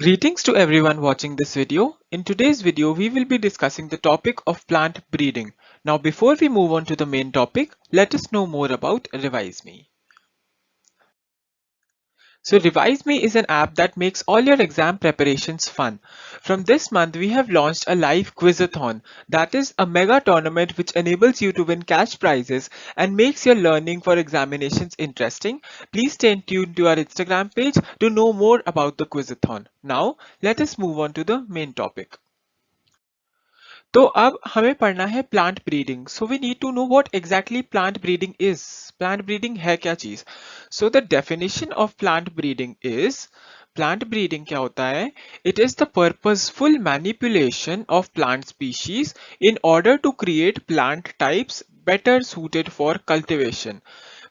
Greetings to everyone watching this video. In today's video, we will be discussing the topic of plant breeding. Now, before we move on to the main topic, let us know more about Revise Me. So Revise Me is an app that makes all your exam preparations fun. From this month, we have launched a live quizathon, that is a mega tournament which enables you to win cash prizes and makes your learning for examinations interesting. Please stay tuned to our Instagram page to know more about the quizathon. Now, let us move on to the main topic. तो अब हमें पढ़ना है plant breeding so we need to know what exactly plant breeding is plant breeding है क्या चीज so the definition of plant breeding is plant breeding क्या होता है it is the purposeful manipulation of plant species in order to create plant types better suited for cultivation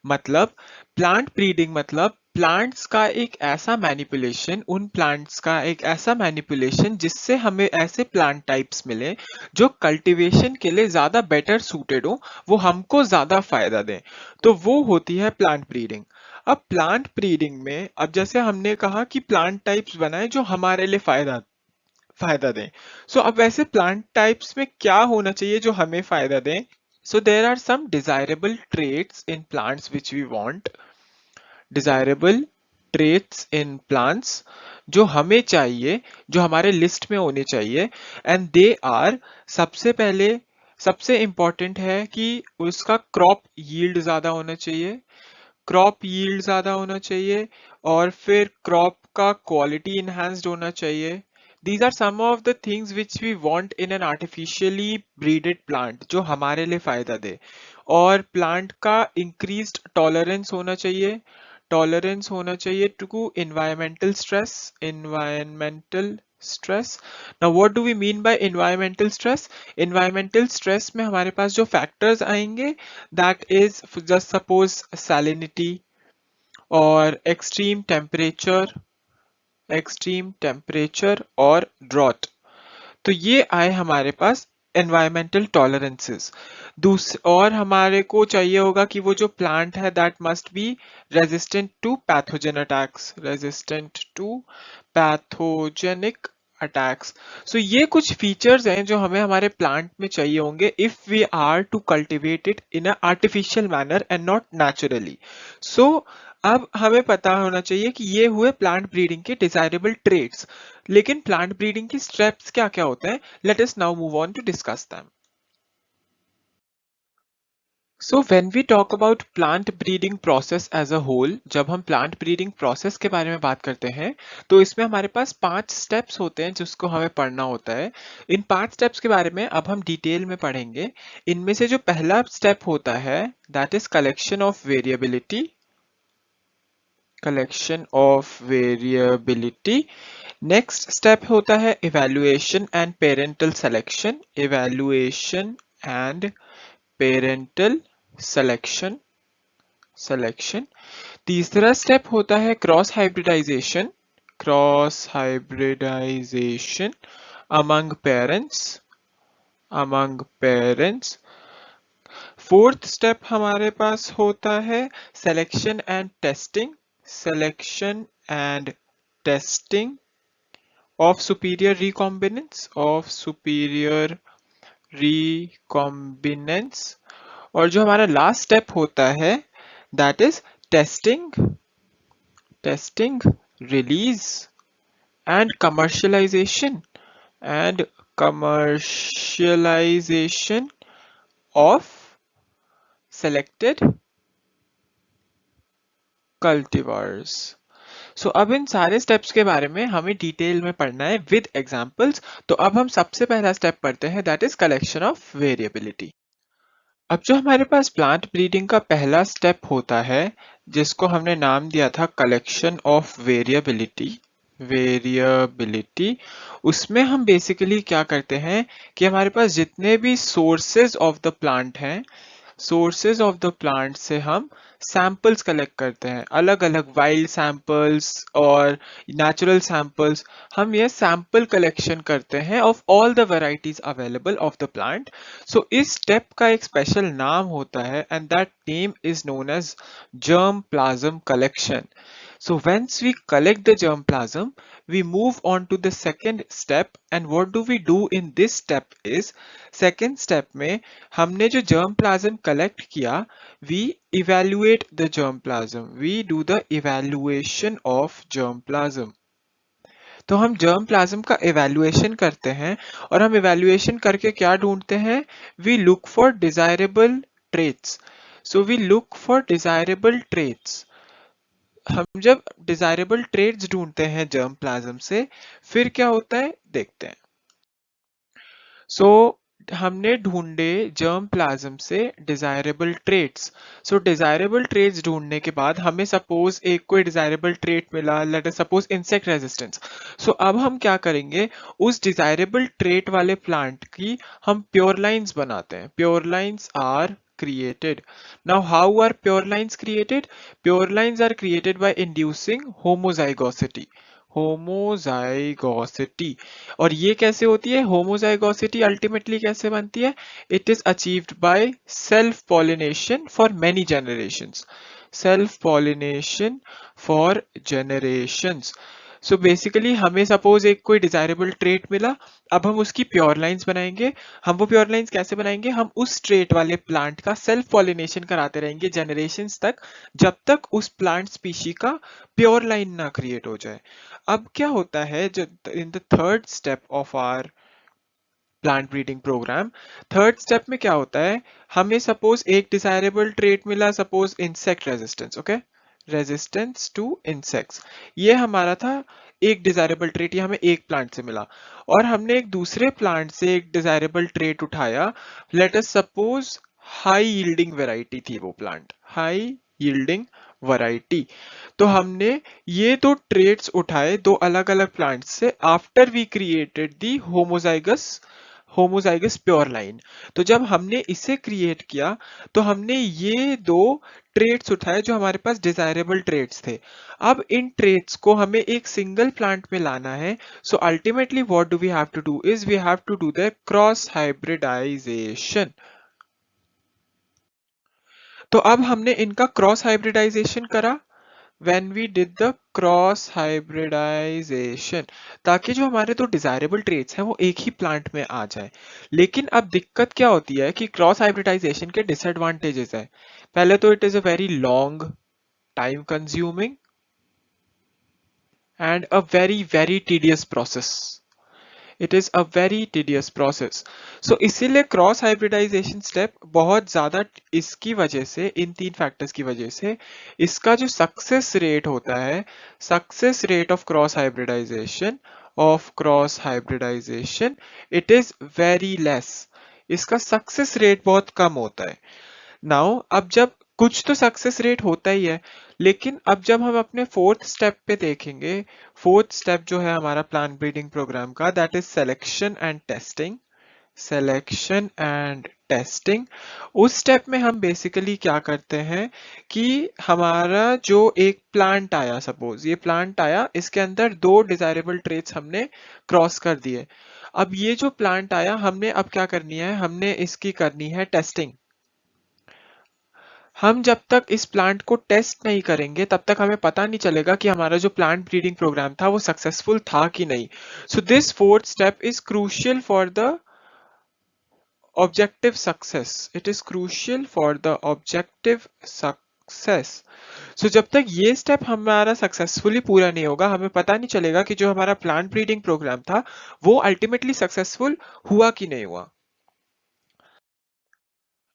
मतलब plant breeding मतलब plants का एक ऐसा मैनिपुलेशन उन plants का एक ऐसा मैनिपुलेशन जिससे हमें ऐसे प्लांट टाइप्स मिले जो कल्टीवेशन के लिए ज्यादा बेटर सूटेड हो वो हमको ज्यादा फायदा दें तो वो होती है प्लांट ब्रीडिंग अब प्लांट ब्रीडिंग में अब जैसे हमने कहा कि प्लांट टाइप्स बनाए जो हमारे लिए फायदा फायदा दें सो अब वैसे प्लांट टाइप्स में क्या होना चाहिए जो हमें फायदा दें so there are some desirable traits in plants which we want desirable traits in plants जो हमें चाहिए जो हमारे लिस्ट में होने चाहिए एंड दे आर सबसे पहले सबसे इंपॉर्टेंट है कि उसका क्रॉप यील्ड ज्यादा होना चाहिए क्रॉप यील्ड ज्यादा होना चाहिए और फिर क्रॉप का क्वालिटी इनहैंस्ड होना चाहिए these are some of the things which we want in an artificially breeded plant जो हमारे लिए फायदा दे और प्लांट का इंक्रीज्ड टॉलरेंस होना चाहिए टॉलरेंस होना चाहिए to environmental stress environmental stress now what do we mean by environmental stress environmental stress में हमारे पास जो factors आएंगे that is just suppose salinity और extreme temperature और drought तो ये आए हमारे पास environmental tolerances और हमारे को चाहिए होगा कि वो जो प्लांट है that must be resistant to pathogenic attacks so ये कुछ फीचर्स हैं जो हमें हमारे प्लांट में चाहिए होंगे if we are to cultivate it in a artificial manner and not naturally so अब हमें पता होना चाहिए कि ये हुए प्लांट ब्रीडिंग के डिजायरेबल ट्रेट्स लेकिन प्लांट ब्रीडिंग की स्टेप्स क्या क्या होते हैं let us now move on to discuss them so when we talk about plant breeding process as a whole जब हम प्लांट ब्रीडिंग प्रोसेस के बारे में बात करते हैं तो इसमें हमारे पास 5 स्टेप्स होते हैं जिसको हमें पढ़ना होता है इन 5 स्टेप्स के बारे में अब हम डिटेल में पढ़ेंगे इनमें से जो पहला स्टेप होता है that is collection of variability next step होता है evaluation and parental selection selection तीसरा स्टेप होता है cross hybridization among parents fourth step हमारे पास होता है selection and testing of superior recombinants और जो हमारा लास्ट स्टेप होता है that is testing release and commercialisation of selected cultivars अब इन सारे स्टेप्स के बारे में हमें डिटेल में पढ़ना है विद एग्जांपल्स तो अब हम सबसे पहला स्टेप पढ़ते हैं that is collection of variability अब जो हमारे पास प्लांट ब्रीडिंग का पहला स्टेप होता है जिसको हमने नाम दिया था कलेक्शन ऑफ वेरिएबिलिटी उसमें हम बेसिकली क्या करते हैं कि हमारे पास जितने भी सोर्सेज ऑफ द प्लांट हैं सोर्सेज ऑफ द प्लांट से हम सैंपल्स कलेक्ट करते हैं अलग अलग वाइल्ड सैंपल्स और नेचुरल सैंपल्स हम ये सैंपल कलेक्शन करते हैं of all the varieties available of the plant so इस स्टेप का एक स्पेशल नाम होता है and that name is known as germ plasm collection So once we collect the germplasm, we move on to the second step, and what do we do in this step is, second step में हमने जो germplasm collect किया, we evaluate the germplasm. We do the evaluation of germplasm. तो हम germ plasm का evaluation करते हैं, और हम इवैल्यूएशन करके क्या ढूंढते हैं? We look for desirable traits. So we look for desirable traits. हम जब डिजायरेबल ट्रेट्स ढूंढते हैं जर्म प्लाज्म से, फिर क्या होता है देखते हैं. सो हमने ढूंढे जर्म प्लाज्म से desirable traits. So desirable traits ढूंढने के बाद हमें सपोज एक कोई डिजायरेबल ट्रेट मिला, let us suppose insect resistance. So अब हम क्या करेंगे, उस डिजायरेबल ट्रेट वाले प्लांट की हम प्योर लाइंस बनाते हैं. Pure lines are created. Now how are pure lines created? Pure lines are created by inducing homozygosity. Homozygosity. और ये कैसे होती है होमोजाइगोसिटी? अल्टीमेटली कैसे बनती है? It is achieved by self pollination for many generations. Self pollination for generations. So basically हमें suppose एक कोई डिजायरेबल ट्रेट मिला, अब हम उसकी प्योर लाइंस बनाएंगे. हम वो प्योर लाइंस कैसे बनाएंगे? हम उस ट्रेट वाले प्लांट का सेल्फ पॉलिनेशन कराते रहेंगे जनरेशंस तक, जब तक उस प्लांट स्पीशी का प्योर लाइन ना क्रिएट हो जाए. अब क्या होता है, जब in the third step of our plant breeding program, third step में क्या होता है, हमें सपोज एक डिजायरेबल ट्रेट मिला, suppose insect resistance. Okay, resistance to insects, ये हमारा था एक डिजायरेबल ट्रेट, ये हमें एक प्लांट से मिला. और हमने एक दूसरे प्लांट से एक डिजायरेबल ट्रेट उठाया, late us suppose high yielding variety थी वो प्लांट, हाई यील्डिंग वैरायटी. तो हमने ये दो ट्रेट्स उठाए दो अलग अलग प्लांट्स से, after we created the homozygous pure line. तो जब हमने इसे क्रिएट किया, तो हमने ये दो ट्रेट्स उठाए जो हमारे पास डिजायरेबल ट्रेट्स थे. अब इन ट्रेट्स को हमें एक सिंगल प्लांट में लाना है. So ultimately what do we have to do is we have to do the cross hybridization. तो अब हमने इनका क्रॉस हाइब्रिडाइजेशन करा. when we did the cross hybridization, ताकि जो हमारे दो डिजायरेबल ट्रेट्स हैं वो एक ही प्लांट में आ जाए. लेकिन अब दिक्कत क्या होती है कि क्रॉस हाइब्रिडाइजेशन के डिसएडवांटेजेस है. पहले तो it is a very long, time consuming and a very very tedious process. It is a very tedious process. So इसीलिए क्रॉस हाइब्रिडाइजेशन स्टेप बहुत ज्यादा, इसकी वजह से, इन तीन फैक्टर्स की वजह से इसका जो सक्सेस रेट होता है, success rate of cross hybridization it is very less. इसका सक्सेस रेट बहुत कम होता है. नाउ अब जब कुछ तो सक्सेस रेट होता ही है, लेकिन अब जब हम अपने फोर्थ स्टेप पे देखेंगे, फोर्थ स्टेप जो है हमारा प्लांट ब्रीडिंग प्रोग्राम का, that is selection and testing. Selection and testing. उस स्टेप में हम बेसिकली क्या करते हैं कि हमारा जो एक प्लांट आया, सपोज ये प्लांट आया, इसके अंदर दो डिजायरेबल ट्रेट्स हमने क्रॉस कर दिए. अब ये जो प्लांट आया, हमने अब क्या करनी है, हमने इसकी करनी है टेस्टिंग. हम जब तक इस प्लांट को टेस्ट नहीं करेंगे, तब तक हमें पता नहीं चलेगा कि हमारा जो प्लांट ब्रीडिंग प्रोग्राम था वो सक्सेसफुल था कि नहीं. So this fourth step is crucial for the objective success. It is crucial for the objective success. So जब तक ये स्टेप हमारा सक्सेसफुली पूरा नहीं होगा, हमें पता नहीं चलेगा कि जो हमारा प्लांट ब्रीडिंग प्रोग्राम था वो अल्टीमेटली सक्सेसफुल हुआ कि नहीं हुआ.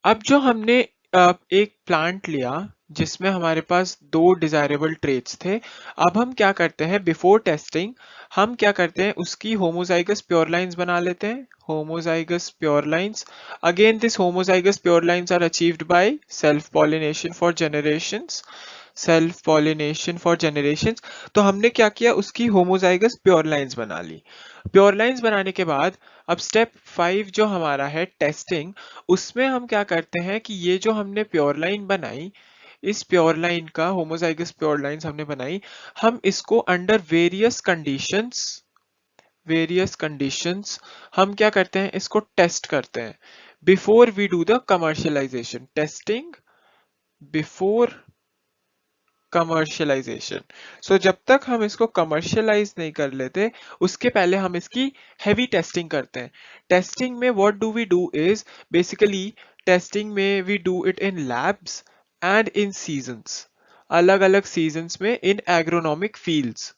अब जो हमने एक प्लांट लिया जिसमें हमारे पास दो डिजायरेबल ट्रेट्स थे, अब हम क्या करते हैं, बिफोर टेस्टिंग हम क्या करते हैं, उसकी होमोजाइगस प्योर लाइंस बना लेते हैं. Homozygous pure lines, again this homozygous pure lines are achieved by self pollination for generations. Self pollination for generations. तो हमने क्या किया, उसकी होमोजाइगस प्योर लाइंस बना ली. प्योर लाइंस बनाने के बाद अब स्टेप 5 जो हमारा है टेस्टिंग, उसमें हम क्या करते हैं कि ये जो हमने प्योर लाइन बनाई, इस प्योर लाइन का होमोजाइगस प्योर लाइंस हमने बनाई, हम इसको अंडर वेरियस कंडीशंस हम क्या करते हैं, इसको टेस्ट करते हैं. Before we do the commercialisation, testing before commercialisation. So जब तक हम इसको कमर्शियलाइज नहीं कर लेते उसके पहले हम इसकी हैवी टेस्टिंग करते हैं। टेस्टिंग में what do we do is basically testing में we do it in labs and in seasons, अलग अलग सीजन्स में इन एग्रोनॉमिक फील्ड्स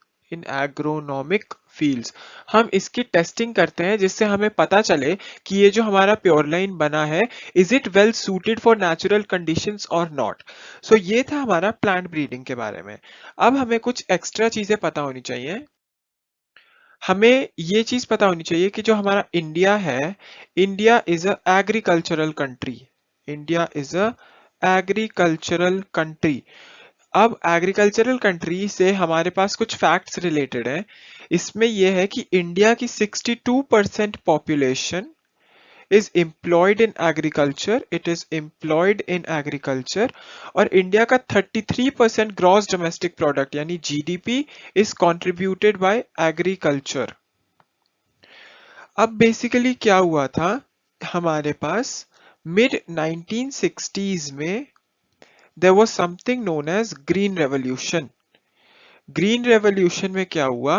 हम इसकी टेस्टिंग करते हैं जिससे हमें पता चले कि ये जो हमारा प्योर लाइन बना है is it well suited for natural conditions और नॉट। सो ये था हमारा प्लांट ब्रीडिंग के बारे में। अब हमें कुछ एक्स्ट्रा चीजें पता होनी चाहिए। हमें ये चीज पता होनी चाहिए कि जो हमारा इंडिया है, India is a agricultural country. India is a agricultural country. अब एग्रीकल्चरल कंट्री से हमारे पास कुछ फैक्ट्स रिलेटेड हैं। इसमें यह है कि इंडिया की 62% population is employed in agriculture, it is employed in agriculture, और इंडिया का 33% ग्रॉस डोमेस्टिक प्रोडक्ट यानी GDP is contributed by agriculture। अब बेसिकली क्या हुआ था हमारे पास मिड 1960s में there was something known as green revolution। Green revolution में क्या हुआ,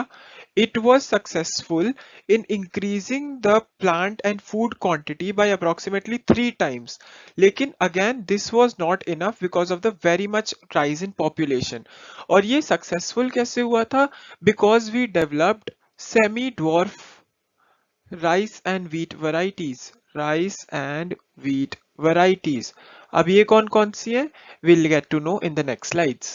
it was successful in increasing the plant and food quantity by approximately 3 times। लेकिन again this was not enough because of the very much rise in population। और ये successful कैसे हुआ था, because we developed semi dwarf rice and wheat varieties। rice and wheat varieties। अब ये कौन कौन सी है, we'll get to know in the next slides।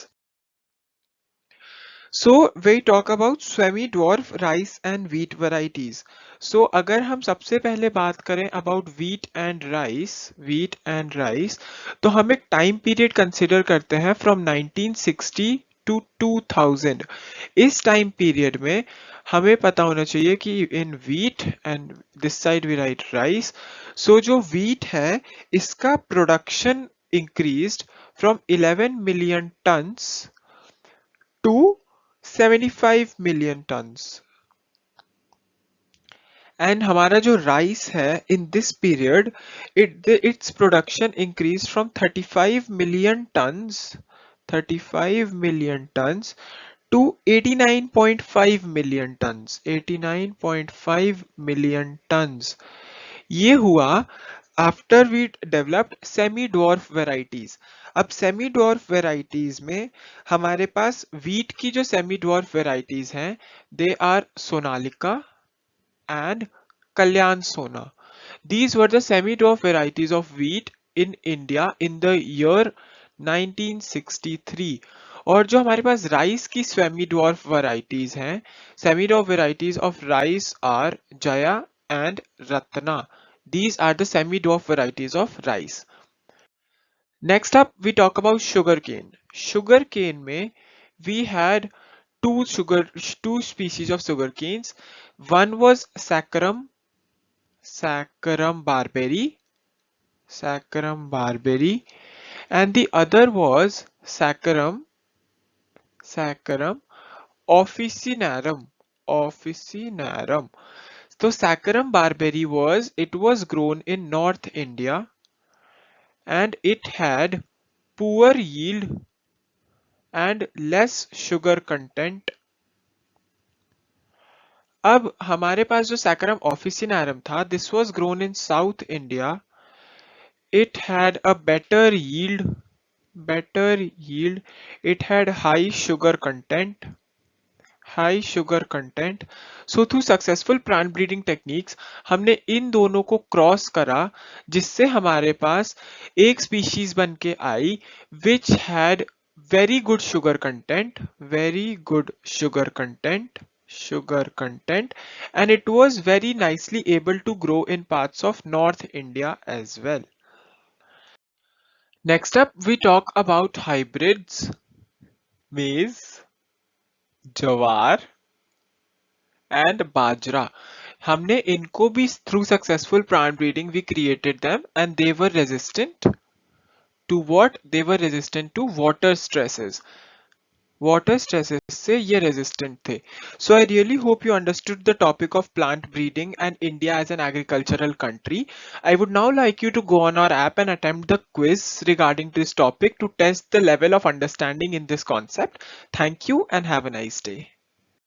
So we talk about semi-dwarf rice and wheat varieties। So अगर हम सबसे पहले बात करें about wheat and rice, तो हम एक time period consider करते हैं from 1960 to 2000। इस time period में हमें पता होना चाहिए कि in wheat and this side we write rice। So जो wheat है इसका production increased from 11 million tons to 75 million tons। And हमारा जो राइस है in this period its production increase from 35 million tons to 89.5 million tons. 89.5 million tons ये हुआ after we developed semi dwarf varieties. अब semi dwarf varieties में हमारे पास wheat की जो सेमी डॉर्फ वेराइटीज हैं they are Sonalika and Kalyan Sona। These were the semi-dwarf varieties of wheat in India in the year 1963। और जो हमारे पास राइस की सेमी डॉर्फ वैरायटीज हैं, semi dwarf varieties of rice are Jaya and Ratna। These are the semi dwarf varieties of rice। Next up we talk about sugarcane। Sugarcane में we had two species of sugarcanes। One was Saccharum barberry, and the other was Saccharum officinarum। So Saccharum barberry was grown in North India and it had poor yield and less sugar content। अब हमारे पास जो saccharum ऑफिसिनारम था this was grown in south India. It had a better yield, it had high sugar content। So through successful plant breeding techniques हमने इन दोनों को cross करा जिससे हमारे पास एक स्पीशीज बन के आई which had very good sugar content and it was very nicely able to grow in parts of North India as well। Next up we talk about hybrids, maize, jawar and bajra। हमने इनको भी through successful plant breeding we created them and they were resistant to what? They were resistant to water stresses। Water stresses से ये resistant थे. So I really hope you understood the topic of plant breeding and India as an agricultural country. I would now like you to go on our app and attempt the quiz regarding this topic to test the level of understanding in this concept. Thank you and have a nice day.